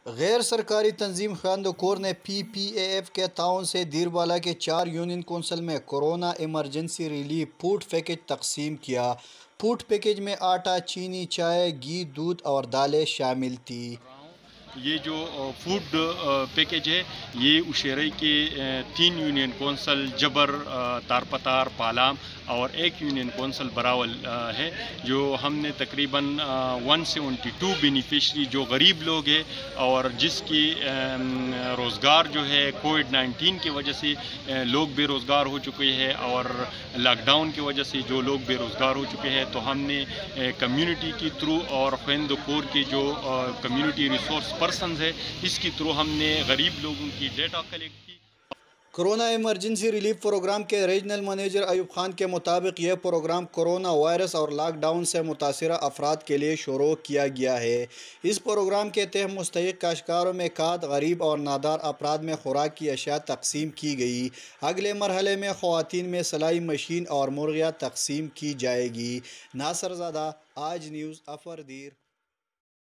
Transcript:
غیر سرکاری تنظیم خواندہ کور نے پی پی اے ایف کے تعاون سے دیربالا کے 4 یونین کونسل میں corona emergency relief food package تقسیم کیا۔ فوڈ پیکج میں آٹا، چینی، چائے، گھی، دودھ اور دالیں شامل تھی۔ یہ جو فوڈ پیکج ہے یہ اشیرے کے 3 یونین کونسل جبر، تارپتار، پالام اور 1 یونین کونسل براول ہے، جو ہم نے تقریباً 172 بینیفیشری جو غریب لوگ ہیں اور جس کی روزگار جو ہے کووڈ-19 کی وجہ سے لوگ بے روزگار ہو چکے ہیں اور لاک ڈاؤن کی وجہ سے جو لوگ بے روزگار ہو چکے ہیں، تو ہم نے کمیونٹی کی تھرو اور خواندہ کور کے جو کمیونٹی ریسورس پرسنز ہے اس کی تھرو ہم نے غریب لوگوں کی ڈیٹا کلیکٹ کی۔ کورونا ایمرجنسی ریلیف پروگرام کے ریجنل منیجر ایوب خان کے مطابق یہ پروگرام کورونا وائرس اور لاک ڈاؤن سے متاثرہ افراد کے لیے شروع کیا گیا ہے۔ اس پروگرام کے تحت مستحق کاشتکاروں میں کھاد، غریب اور نادار افراد میں خوراک کی اشیاء تقسیم کی گئی۔ اگلے مرحلے میں خواتین میں سلائی مشین اور مرغیاں تقسیم کی جائے گی۔ ناصر زادہ، آج نیوز، افردیر۔